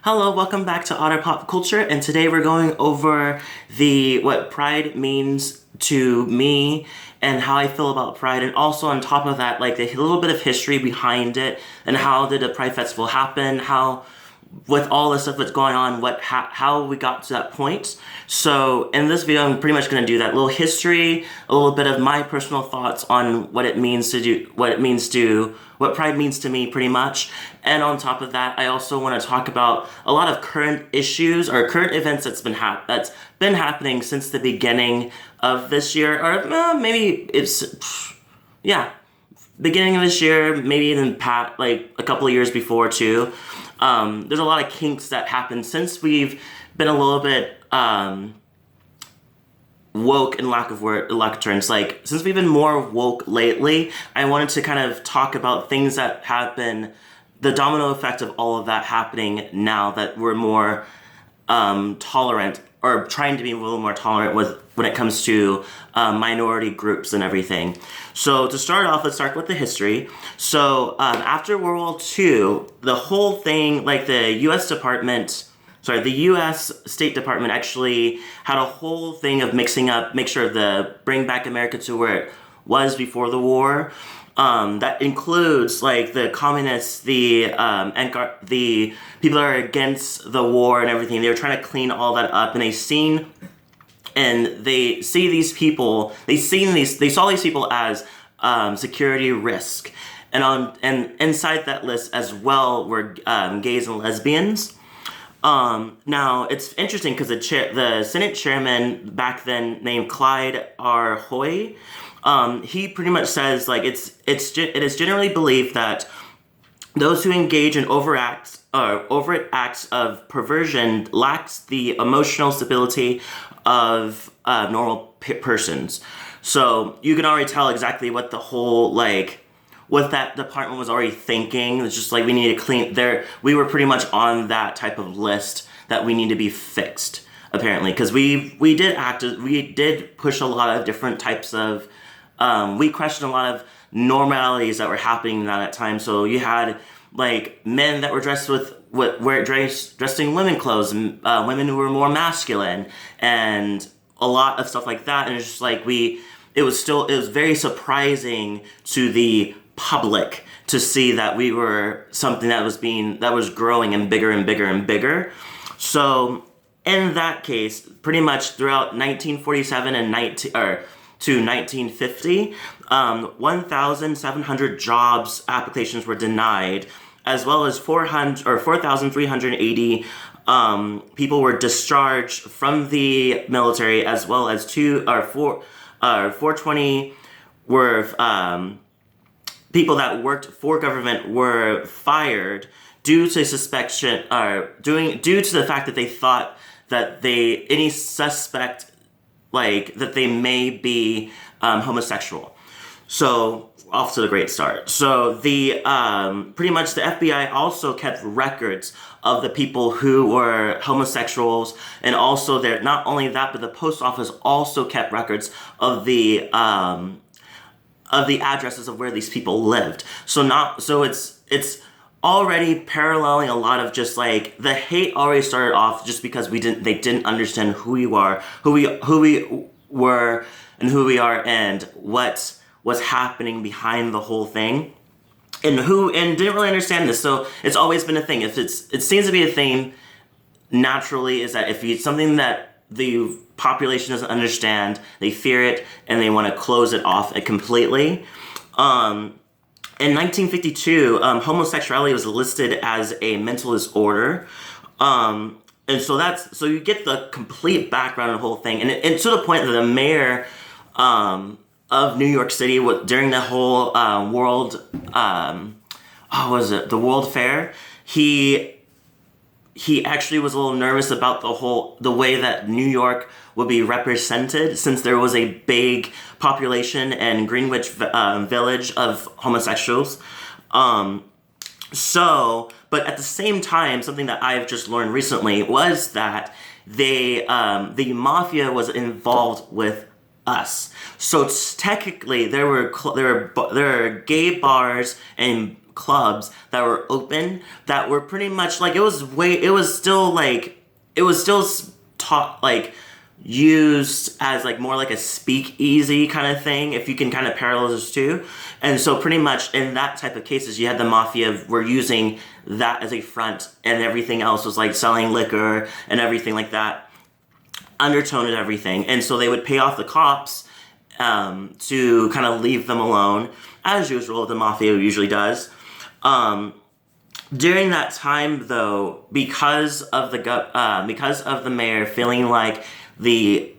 Hello, welcome back to Otter Pop Culture, and today we're going over what Pride means to me and how I feel about Pride, and also on top of that, like a little bit of history behind it and how did the Pride Festival happen, how with all the stuff that's going on, how we got to that point. So in this video, I'm pretty much going to do that little history, a little bit of my personal thoughts on what it means to do, what Pride means to me, pretty much. And on top of that, I also want to talk about a lot of current issues or current events that's been happening since the beginning of this year, or maybe beginning of this year, maybe even like a couple of years before too. There's a lot of kinks that happened since we've been a little bit woke, in lack of terms. Like, since we've been more woke lately, I wanted to kind of talk about things that have been the domino effect of all of that happening now that we're more tolerant, or trying to be a little more tolerant when it comes to minority groups and everything. So to start off, let's start with the history. So after World War II, the whole thing, like the U.S. State Department actually had a whole thing of make sure to bring back America to where it was before the war. That includes like the communists, the people that are against the war and everything. They were trying to clean all that up, and they saw these people as security risk, and inside that list as well were gays and lesbians. Now it's interesting because the Senate chairman back then, named Clyde R. Hoy, he pretty much says like it is generally believed that those who engage in overt acts of perversion lacks the emotional stability of normal persons. So you can already tell exactly what the whole what that department was already thinking. It's just like we need to clean there. We were pretty much on that type of list that we need to be fixed, apparently, because we did push a lot of different types of we questioned a lot of normalities that were happening at that time. So you had like men that were dressed dressing women clothes, and women who were more masculine, and a lot of stuff like that. And it's just like it was very surprising to the public to see that we were something that was growing and bigger and bigger and bigger. So in that case, pretty much throughout 1947 to 1950, 1,700 jobs applications were denied, as well as 4,380 people were discharged from the military, as well as 420 were people that worked for government were fired due to due to the fact that they thought that any suspect that they may be homosexual. So off to the great start. So the pretty much the FBI also kept records of the people who were homosexuals, and also not only that, but the post office also kept records of the addresses of where these people lived. So it's already paralleling a lot of just like the hate already started off just because they didn't understand who we were, and who we are, and what was happening behind the whole thing, and didn't really understand this. So it's always been a thing. It seems to be a thing naturally, is that if it's something that the population doesn't understand, they fear it and they want to close it off completely. In 1952, homosexuality was listed as a mental disorder. And so you get the complete background of the whole thing. And to the point that the mayor of New York City, during the whole the World Fair, he actually was a little nervous about the way that New York would be represented, since there was a big population in Greenwich Village of homosexuals. But at the same time, something that I've just learned recently was that the mafia was involved with us. So technically, there were gay bars and clubs that were open that were pretty much like it was still taught like used as like more like a speakeasy kind of thing, if you can kind of parallel those two. And so pretty much in that type of cases, you had the mafia were using that as a front, and everything else was like selling liquor and everything like that, undertone and everything. And so they would pay off the cops to kind of leave them alone, as usual, the mafia usually does. During that time, though, because of the mayor feeling like the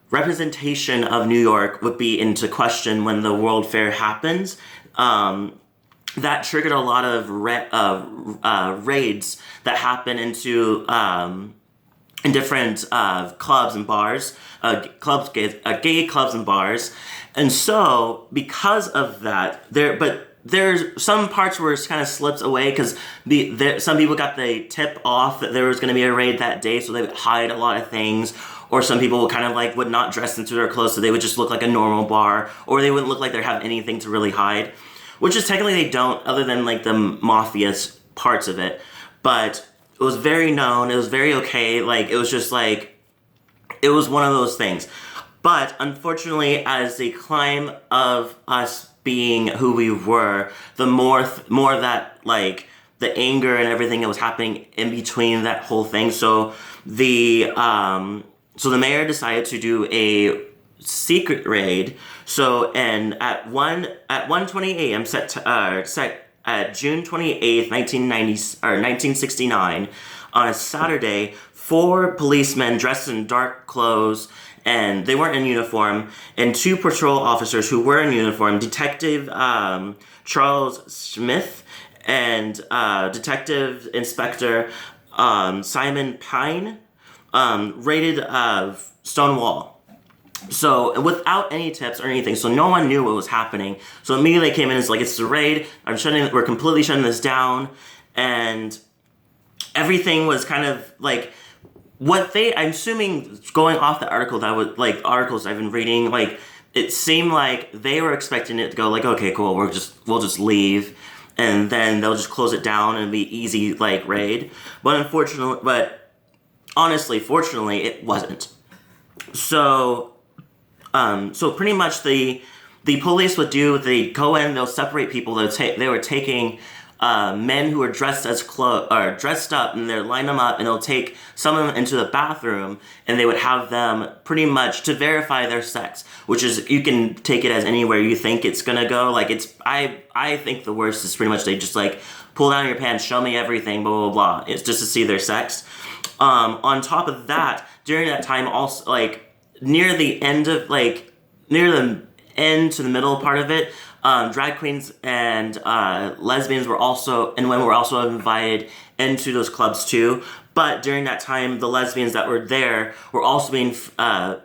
representation of New York would be into question when the World Fair happens, that triggered a lot of raids that happen into in different clubs and bars, gay clubs and bars. And so because of that, there's some parts where it kind of slips away because some people got the tip off that there was going to be a raid that day, so they would hide a lot of things. Or some people kind of like would not dress into their clothes, so they would just look like a normal bar, or they wouldn't look like they have anything to really hide, which is technically they don't, other than like the mafia's parts of it. But it was very known. It was very okay. Like it was just like it was one of those things. But unfortunately, as the climb of us being who we were, the more that like the anger and everything that was happening in between that whole thing. So the mayor decided to do a secret raid. So and at 1:20 a.m. set at June 28th, 1969, on a Saturday, 4 policemen dressed in dark clothes, and they weren't in uniform, and 2 patrol officers who were in uniform, Detective Charles Smith and Detective Inspector Simon Pine, raided Stonewall. So without any tips or anything, so no one knew what was happening. So immediately they came in and it's like, it's the raid. We're completely shutting this down, and everything was kind of like I'm assuming going off the article that was like articles I've been reading, like it seemed like they were expecting it to go like, okay, cool, we'll just leave, and then they'll just close it down and be easy like raid. But honestly, fortunately, it wasn't. So pretty much the police would they go in, they'll separate people. They were taking men who were dressed up, and they'll line them up, and they'll take some of them into the bathroom, and they would have them pretty much to verify their sex, which is, you can take it as anywhere you think it's gonna go. Like I think the worst is pretty much they just like pull down your pants, show me everything, blah blah blah. It's just to see their sex. On top of that, during that time, also like near the end to the middle part of it, drag queens and lesbians were also invited into those clubs too. But during that time, the lesbians that were there were also being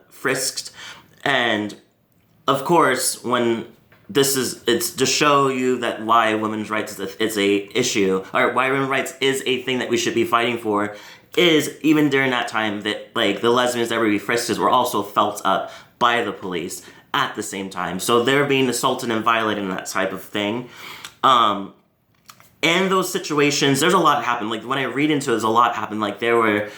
frisked. And of course, it's to show you that why women's rights is a issue, or why women's rights is a thing that we should be fighting for, is even during that time that like the lesbians that were being frisked were also felt up by the police at the same time. So they're being assaulted and violated and that type of thing. And those situations, there's a lot happened. Like when I read into it, there's a lot happened. Like there were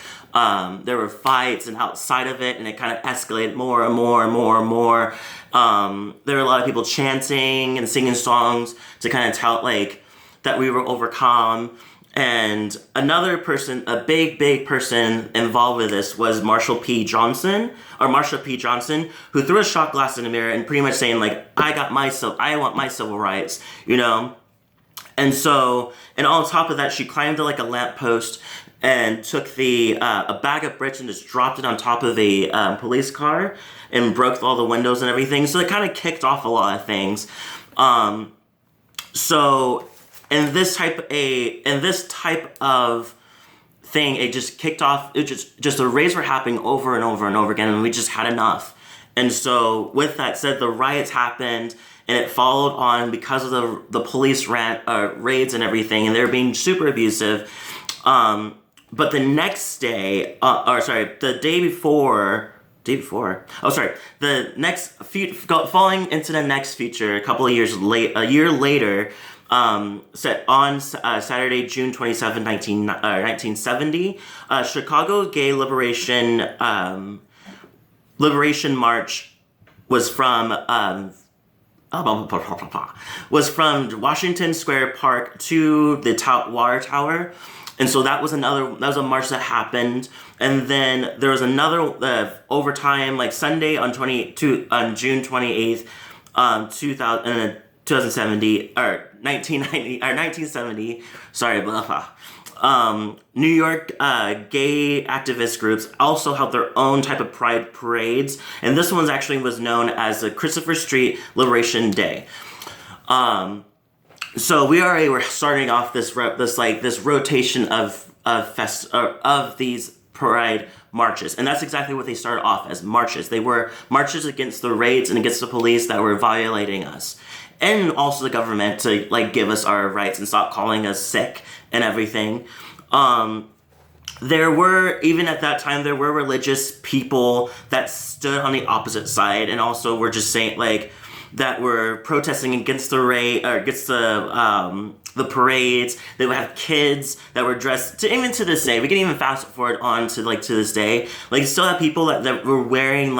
fights, and outside of it, and it kind of escalated more and more and more and more. There were a lot of people chanting and singing songs to kind of tell like that we were overcome. And another person, a big person involved with this was Marsha P. Johnson, who threw a shot glass in the mirror and pretty much saying like, I want my civil rights, you know? And so, and on top of that, she climbed to like a lamppost and took a bag of bricks and just dropped it on top of a police car and broke all the windows and everything. So it kind of kicked off a lot of things. In this type of thing, it just kicked off. It just the raids were happening over and over and over again, and we just had enough. And so, with that said, the riots happened, and it followed on because of the police raids and everything, and they were being super abusive. But the next day, the day before day before. Oh, sorry. The next falling into the next future, a couple of years late, a year later, set on Saturday, June 27, 1970, Chicago Gay Liberation March was from Washington Square Park to the Water Tower. And so that was a march that happened. And then there was another overtime, like Sunday on June 28th, 2070 or 1970. Sorry, blah blah. New York gay activist groups also held their own type of pride parades, and this one was known as the Christopher Street Liberation Day. So we're starting off this rotation of these pride marches, and that's exactly what they started off as, marches. They were marches against the raids and against the police that were violating us, and also the government to give us our rights and stop calling us sick and everything. There were, even at that time, there were religious people that stood on the opposite side and also were just saying that were protesting against the raid or against the parades. They would have kids that were dressed even to this day. We can even fast forward on to to this day. Still have people that were wearing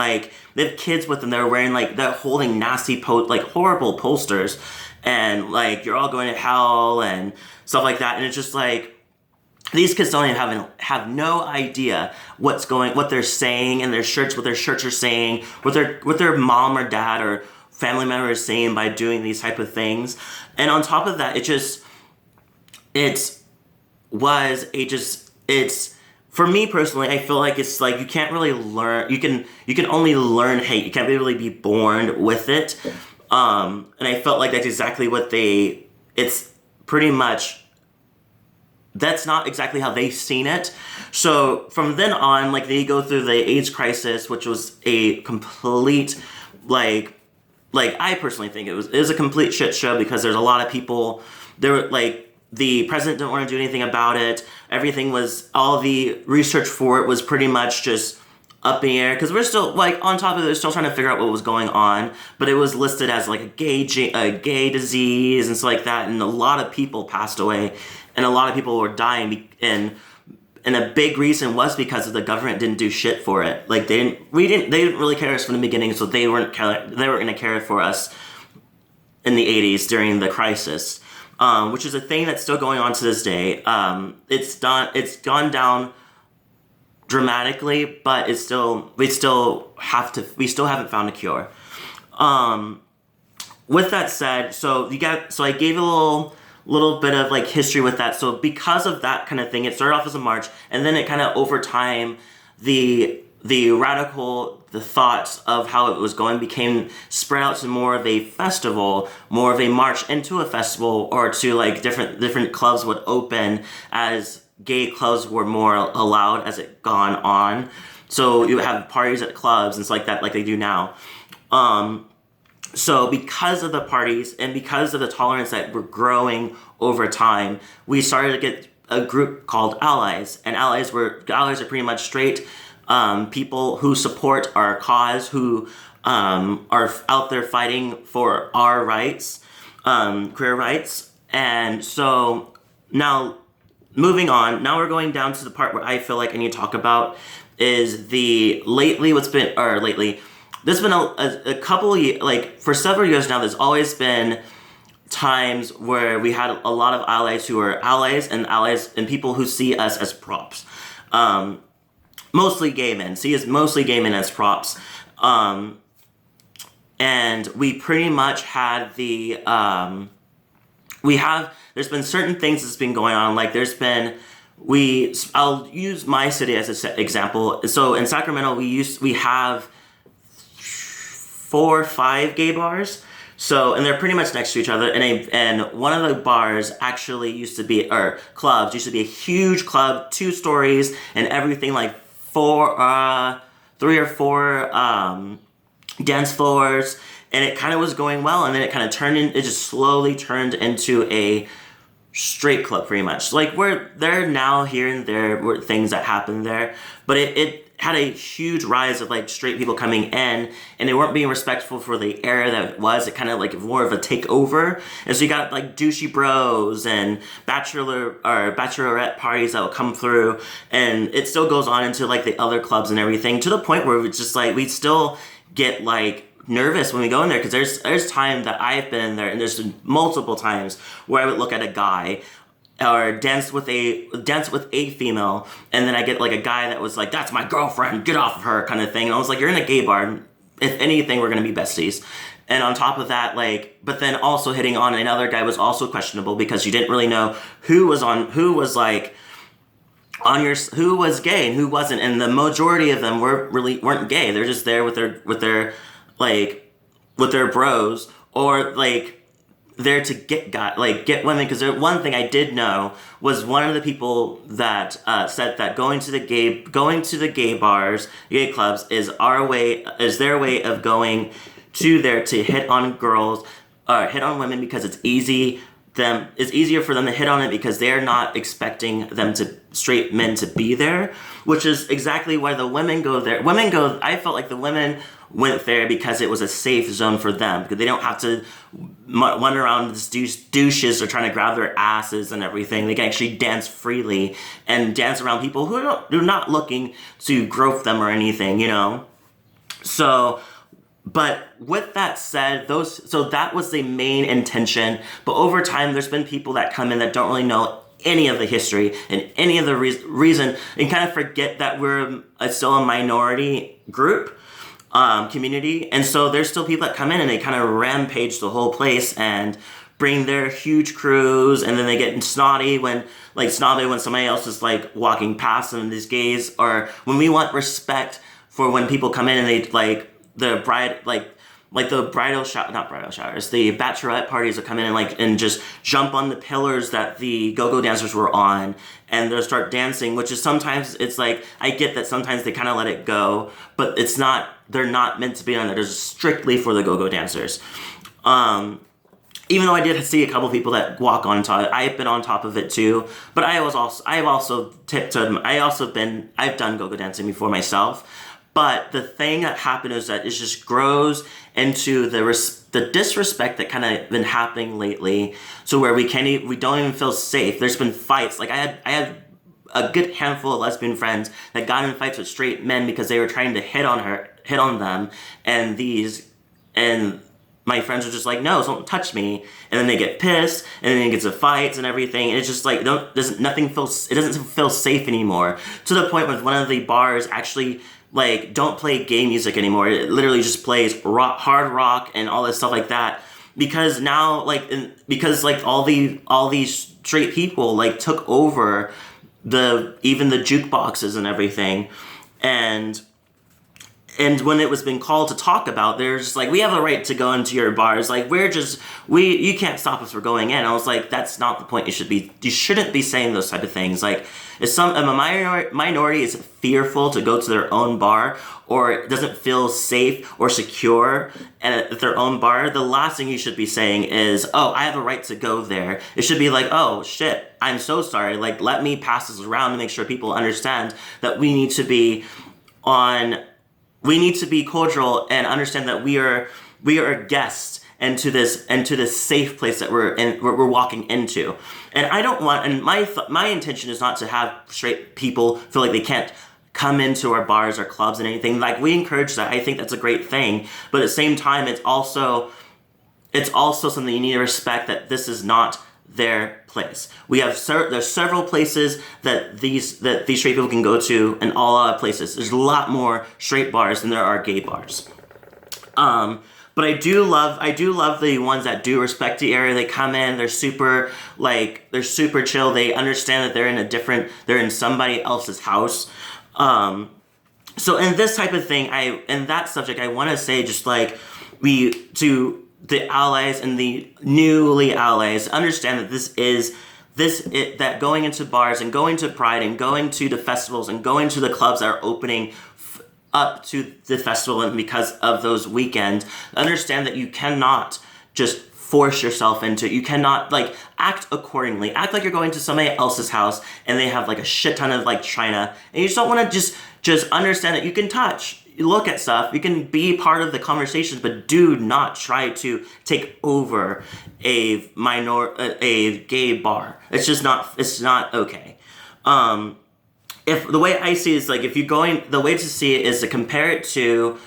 they have kids with them that are wearing they're holding nasty horrible posters and you're all going to hell and stuff like that. And it's just these kids don't even have no idea what they're saying in their shirts, what their shirts are saying, what their mom or dad or family member is saying by doing these type of things. And on top of that, it's for me personally, I feel like it's you can't really learn. You can only learn hate. You can't really be born with it. And I felt like that's exactly what it's pretty much, that's not exactly how they've seen it. So from then on, they go through the AIDS crisis, which was a complete, I personally think it was a complete shit show because there's a lot of people, there were the president didn't want to do anything about it. Everything all the research for it was pretty much just up in the air because we're still on top of it, they're still trying to figure out what was going on, but it was listed as a gay disease and stuff like that, and a lot of people passed away and a lot of people were dying, and a big reason was because of the government didn't do shit for it. They didn't really care us from the beginning, so they weren't going to care for us in the 80s during the crisis, which is a thing that's still going on to this day. It's gone down dramatically, but we still haven't found a cure. With that said, so I gave a little bit of history with that. So because of that kind of thing, it started off as a march, and then it kind of over time, the thoughts of how it was going became spread out to more of a festival, more of a march into a festival, or to different clubs would open as gay clubs were more allowed as it gone on. So you would have parties at clubs and stuff like that, like they do now. So because of the parties and because of the tolerance that we're growing over time, we started to get a group called Allies. And Allies are pretty much straight people who support our cause, who are out there fighting for our rights, queer rights. And so now, moving on, now we're going down to the part where I feel like I need to talk about is there's been a couple of years, for several years now, there's always been times where we had a lot of allies who are allies and people who see us as props. Mostly gay men. See us mostly gay men as props. And we pretty much had there's been certain things that's been going on. I'll use my city as an example. So in Sacramento, we have 4 or 5 gay bars. So, and they're pretty much next to each other. And one of the bars actually clubs used to be a huge club, 2 stories, and everything 3 or 4 dance floors. And it kind of was going well, and then it just slowly turned into a straight club pretty much. Like where there now here and there were things that happened there, but it had a huge rise of like straight people coming in, and they weren't being respectful for the era that it was. It kind of like more of a takeover, and so you got like douchey bros and bachelor or bachelorette parties that will come through, and it still goes on into like the other clubs and everything, to the point where it's just like we still get like nervous when we go in there, because there's time that I've been in there, and there's been multiple times where I would look at a guy or dance with a female, and then I get like a guy that was like, that's my girlfriend, get off of her, kind of thing. And I was like, you're in a gay bar, if anything we're gonna be besties. And on top of that, like, but then also hitting on another guy was also questionable, because you didn't really know who was gay and who wasn't, and the majority of them weren't gay. They're just there with their bros, or like there to get women. Because one thing I did know was one of the people that said that going to the gay bars, gay clubs is their way of going to there to hit on girls, hit on women, because it's easier for them to hit on it, because they're not expecting straight men to be there, which is exactly why the women go there. I felt like the women went there because it was a safe zone for them, because they don't have to wander around with douches or trying to grab their asses and everything. They can actually dance freely and dance around people who are not looking to grope them or anything, you know? So, but with that said, so that was the main intention. But over time, there's been people that come in that don't really know any of the history and any of the reason, and kind of forget that we're still a minority group, community. And so there's still people that come in and they kind of rampage the whole place and bring their huge crews, and then they get snobby when somebody else is like walking past them, these gays, or when we want respect for when people come in and they like the bachelorette parties will come in and just jump on the pillars that the go-go dancers were on, and they'll start dancing, which is sometimes, it's like, I get that sometimes they kind of let it go, but they're not meant to be on there. They're strictly for the go-go dancers. Even though I did see a couple people that walk on top, I've been on top of it too, but I've done go-go dancing before myself. But the thing that happened is that it just grows into the disrespect that kind of been happening lately, so where we don't even feel safe. There's been fights. Like I had a good handful of lesbian friends that got in fights with straight men because they were trying to hit on them, and my friends are just like, no, don't touch me, and then they get pissed, and then it gets to fights and everything, and it's just like, it doesn't feel safe anymore, to the point where one of the bars actually like don't play gay music anymore. It literally just plays hard rock and all this stuff like that, because now because all these straight people like took over even the jukeboxes and everything, and when it was being called to talk about, they're just like, we have a right to go into your bars. Like, you can't stop us from going in. I was like, that's not the point. You shouldn't be saying those type of things. Like, if a minority is fearful to go to their own bar, or doesn't feel safe or secure at their own bar, the last thing you should be saying is, oh, I have a right to go there. It should be like, oh, shit, I'm so sorry. Like, let me pass this around to make sure people understand that we need to be cordial and understand that we are guests into this safe place that we're walking into. And I don't want, and my intention is not to have straight people feel like they can't come into our bars or clubs and anything. Like, we encourage that. I think that's a great thing. But at the same time, it's also something you need to respect, that this is not their place. There's several places that these straight people can go to, and all other places. There's a lot more straight bars than there are gay bars. But I do love the ones that do respect the area. They come in, they're super chill. They understand that they're in somebody else's house. So in this type of thing, in that subject, I want to say, just like to the allies and the newly allies, understand that that going into bars and going to Pride and going to the festivals and going to the clubs that are opening up to the festival, and because of those weekends, understand that you cannot just force yourself into it. You cannot like act accordingly. Act like you're going to somebody else's house and they have like a shit ton of like china, and you just don't want to just understand that you can touch, you look at stuff, you can be part of the conversations, but do not try to take over a gay bar. It's just not. It's not okay. If the way I see it is like if you're going, the way to see it is to compare it to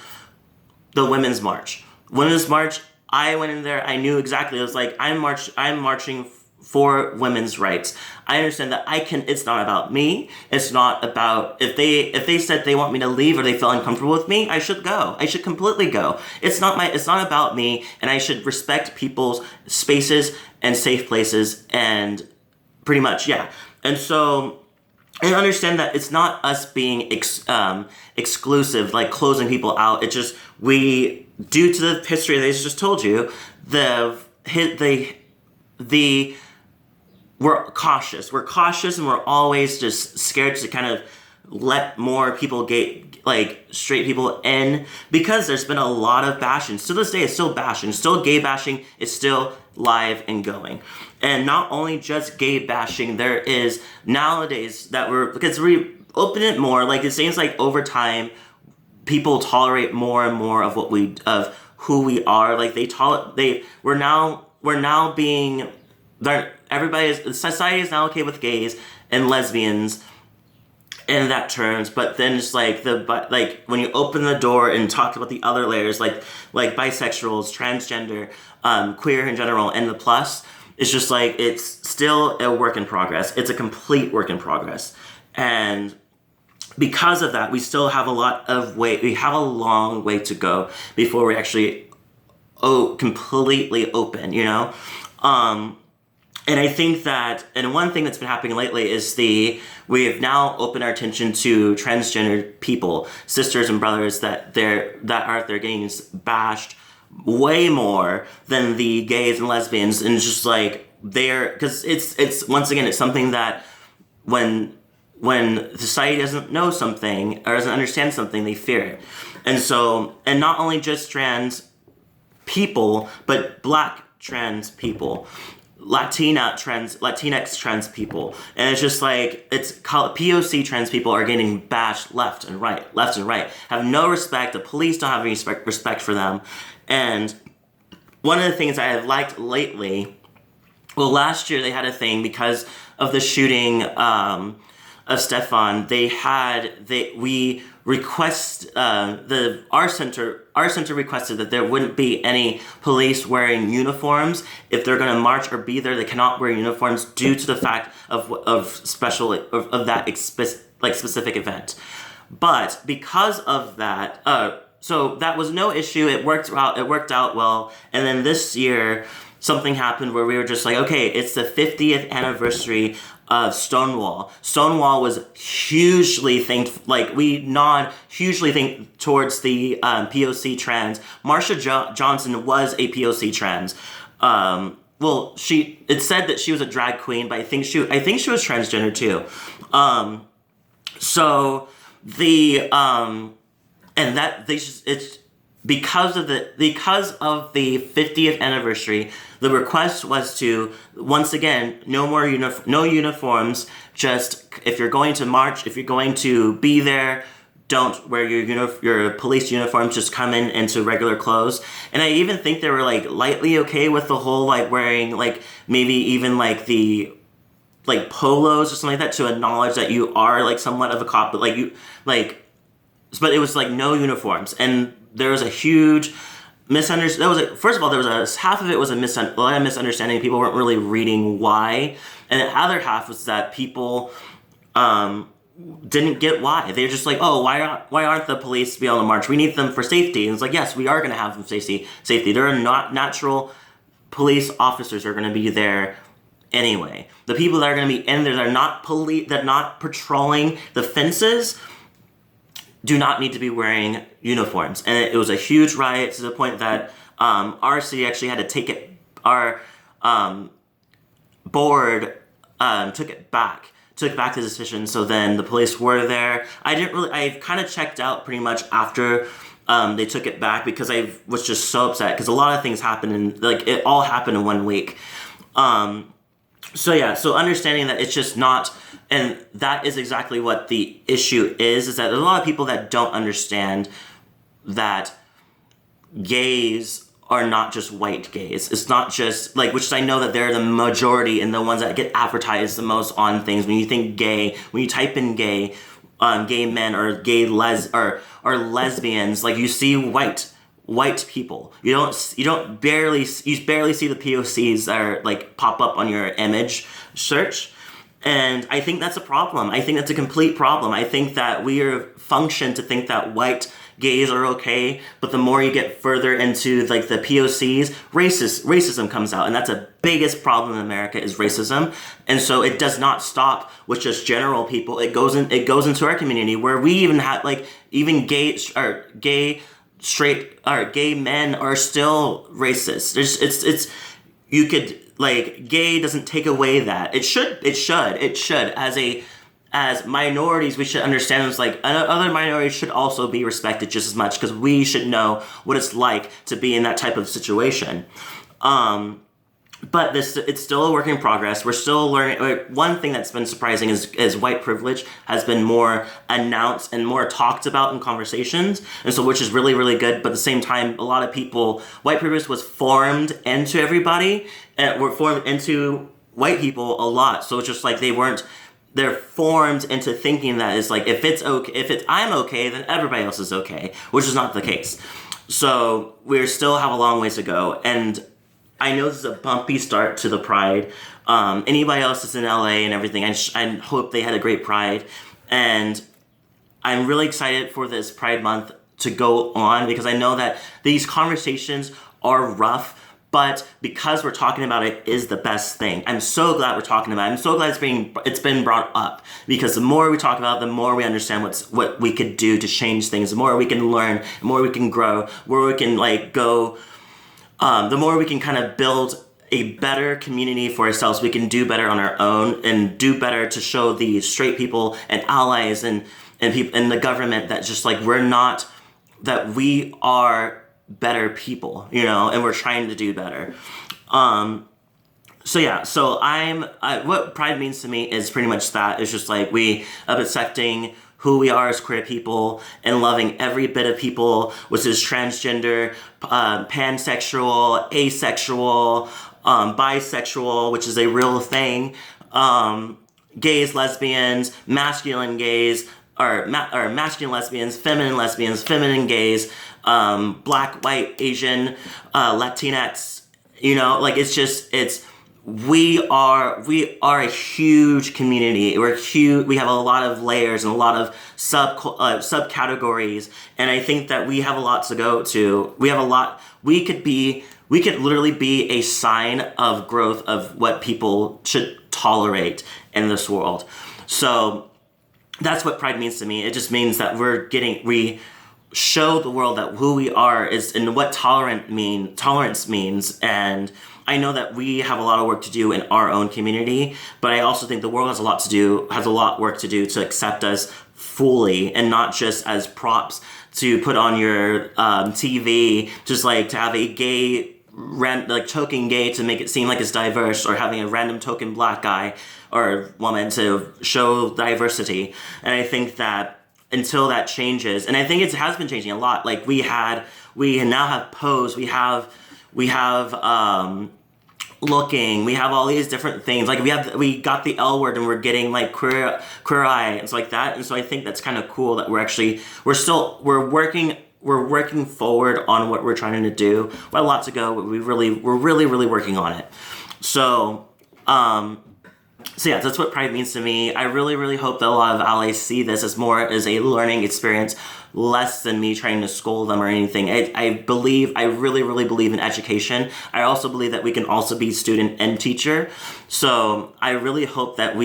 the Women's March. Women's March, I went in there, I knew exactly, it was like, I'm marching for women's rights. I understand that it's not about me, it's not about, if they said they want me to leave or they feel uncomfortable with me, I should go. I should completely go. It's not about me, and I should respect people's spaces and safe places, and pretty much, yeah. And so, and understand that it's not us being exclusive, like closing people out. It's just due to the history that I just told you, we're cautious. We're cautious, and we're always just scared to kind of let more people straight people in, because there's been a lot of bashing. To this day, it's still bashing. Still gay bashing is still live and going. And not only just gay bashing, there is nowadays because we open it more, like it seems like over time, people tolerate more and more of who we are. Like we're now being, society is now okay with gays and lesbians in that terms, but then it's like when you open the door and talk about the other layers, like bisexuals, transgender, queer in general, and the plus, it's just like it's still a work in progress. It's a complete work in progress, and because of that, we still have we have a long way to go before we actually completely open, you know. And I think that, and one thing that's been happening lately is we have now opened our attention to transgender people, sisters and brothers that are getting bashed way more than the gays and lesbians, and it's just like because it's once again, it's something that when society doesn't know something or doesn't understand something, they fear it. And so, and not only just trans people, but Black trans people, Latinx trans people, and it's just like, it's called POC trans people are getting bashed left and right, have no respect. The police don't have any respect for them. And one of the things I have liked lately, well, last year they had a thing because of the shooting of Stefan. Our center requested that there wouldn't be any police wearing uniforms. If they're going to march or be there, they cannot wear uniforms due to the fact of that specific event. But because of that, so that was no issue. It worked out well. And then this year, something happened where we were just like, okay, it's the 50th anniversary of Stonewall. Stonewall was hugely hugely think towards the POC trans. Marsha Johnson was a POC trans. Well, it said that she was a drag queen, but I think she was transgender too. So and that it's because of the 50th anniversary, the request was to, once again, no uniforms. Just if you're going to march, if you're going to be there, don't wear your police uniforms. Just come into regular clothes. And I even think they were like lightly okay with the whole like wearing like maybe even like the like polos or something like that to acknowledge that you are like somewhat of a cop, but like you like. But it was like no uniforms, and there was a huge misunderstanding. First of all, there was half of it was a lot of misunderstanding. People weren't really reading why, and the other half was that people didn't get why. They're just like, oh, why aren't the police to be on the march? We need them for safety. And it's like, yes, we are going to have them safety. There are not natural police officers are going to be there anyway. The people that are going to be in there that are not patrolling the fences do not need to be wearing uniforms. And it was a huge riot to the point that our city actually had to take it, our board took back the decision. So then the police were there. I kind of checked out pretty much after they took it back because I was just so upset because a lot of things happened and like it all happened in 1 week. So understanding that it's just not, and that is exactly what the issue is that there's a lot of people that don't understand that gays are not just white gays. It's not just like, which I know that they're the majority and the ones that get advertised the most on things. When you think gay, when you type in gay, gay men or gay or lesbians, like you see white people. You barely see the POCs that are like pop up on your image search. And I think that's a problem. I think that's a complete problem. I think that we are functioned to think that white gays are okay, but the more you get further into like the POCs, racism comes out, and that's the biggest problem in America is racism. And so it does not stop with just general people. It goes into our community where we even have like even gay men are still racist. It's you could like gay doesn't take away that. It should as minorities, we should understand it's like other minorities should also be respected just as much because we should know what it's like to be in that type of situation. But it's still a work in progress. We're still learning. One thing that's been surprising is white privilege has been more announced and more talked about in conversations, and so which is really, really good. But at the same time, a lot of people, white privilege was formed into everybody, and were formed into white people a lot. So it's just like they're formed into thinking that it's like if I'm okay, then everybody else is okay, which is not the case. So we still have a long ways to go, and I know this is a bumpy start to the Pride. Anybody else that's in LA and everything, I hope they had a great Pride, and I'm really excited for this Pride Month to go on because I know that these conversations are rough. But because we're talking about it is the best thing. I'm so glad we're talking about it. I'm so glad it's been brought up because the more we talk about it, the more we understand what we could do to change things. The more we can learn, the more we can grow, where we can like go. The more we can kind of build a better community for ourselves. We can do better on our own and do better to show the straight people and allies and people in the government that just like that we are better people, and we're trying to do better. So what Pride means to me is pretty much that. It's just like we are accepting who we are as queer people and loving every bit of people, which is transgender, pansexual, asexual, bisexual, which is a real thing, gays, lesbians, masculine gays, or masculine lesbians, feminine gays, black, white, Asian, Latinx, we are a huge community. We're huge. We have a lot of layers and a lot of subcategories, and I think that we have a lot to go to. We have a lot. We could literally be a sign of growth of what people should tolerate in this world. So that's what Pride means to me. It just means that we show the world that who we are is and what tolerance means. And I know that we have a lot of work to do in our own community, but I also think the world has a lot work to do to accept us fully and not just as props to put on your TV, just like to have a gay, token gay to make it seem like it's diverse, or having a random token black guy or woman to show diversity. And I think that until that changes, and I think it has been changing a lot. Like we now have Pose, we have Looking, we have all these different things. Like we got the L word and we're getting like queer eye and stuff like that. And so I think that's kind of cool that we're working forward on what we're trying to do. We have a lot to go, but we're really working on it. So yeah, that's what Pride means to me. I really, really hope that a lot of allies see this as more as a learning experience, less than me trying to scold them or anything. I really, really believe in education. I also believe that we can also be student and teacher. So I really hope that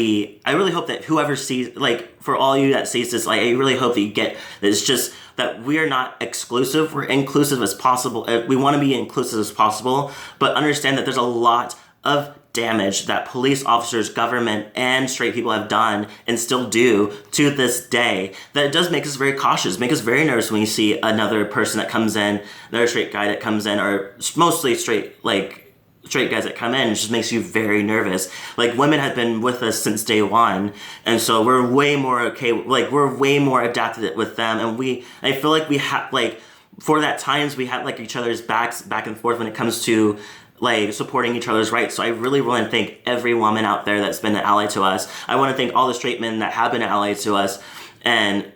whoever sees, like for all you that sees this, like I really hope that you get that it's just that we are not exclusive. We're inclusive as possible. We want to be inclusive as possible, but understand that there's a lot of damage that police officers, government, and straight people have done and still do to this day, that it does make us very cautious, make us very nervous when you see another person that comes in, another straight guy that comes in, or mostly straight guys that come in. It just makes you very nervous. Like, women have been with us since day one, and so we're way more okay, like, we're way more adapted with them, and I feel like we have, like, for that times we have, like, each other's backs back and forth when it comes to, like, supporting each other's rights. So I really want to thank every woman out there that's been an ally to us. I want to thank all the straight men that have been allies to us and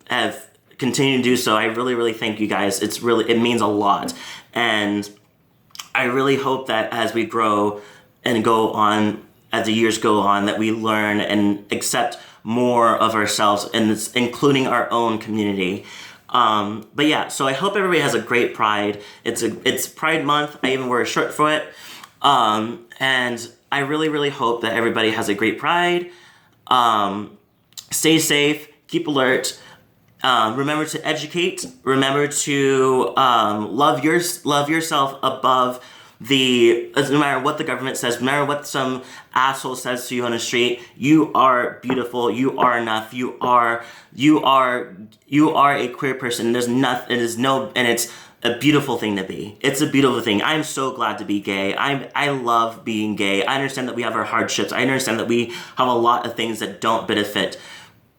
have continued to do so. I really, really thank you guys. It means a lot. And I really hope that as we grow and go on, as the years go on, that we learn and accept more of ourselves, and including our own community. But yeah, so I hope everybody has a great Pride. It's Pride Month. I even wear a shirt for it. And I really, really hope that everybody has a great Pride. Stay safe, keep alert. Remember to educate. Remember to love yourself above no matter what the government says, no matter what some asshole says to you on the street. You are beautiful. You are enough. You are a queer person. There's nothing. And it's a beautiful thing to be. It's a beautiful thing. I'm so glad to be gay. I love being gay. I understand that we have our hardships. I understand that we have a lot of things that don't benefit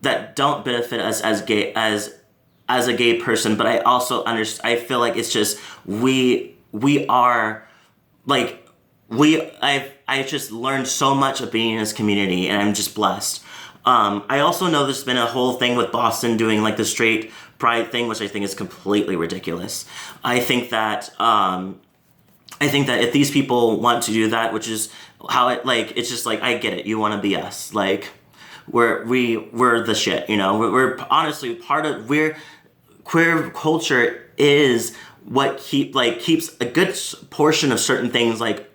us as a gay person, but I also I feel like it's just we are like I've just learned so much of being in this community, and I'm just blessed. I also know there's been a whole thing with Boston doing, like, the straight pride thing, which I think is completely ridiculous. I think that if these people want to do that, which is how it's just like, I get it. You want to be us, like. We're the shit, you know. We're honestly queer culture is what keeps a good portion of certain things like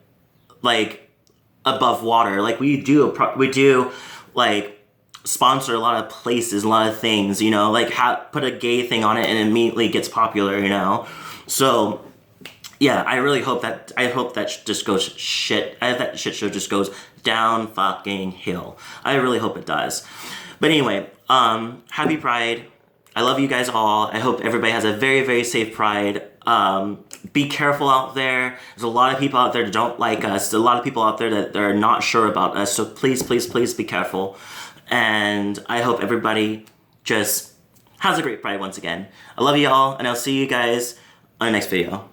above water. Like, we do like sponsor a lot of places, a lot of things, you know, like put a gay thing on it and it immediately gets popular, you know. So yeah, I hope that just goes shit. That shit show just goes down fucking hill. I really hope it does. But anyway, happy Pride. I love you guys all. I hope everybody has a very, very safe Pride. Be careful out there. There's a lot of people out there that don't like us. There's a lot of people out there that are not sure about us. So please, please, please be careful. And I hope everybody just has a great Pride once again. I love you all, and I'll see you guys on the next video.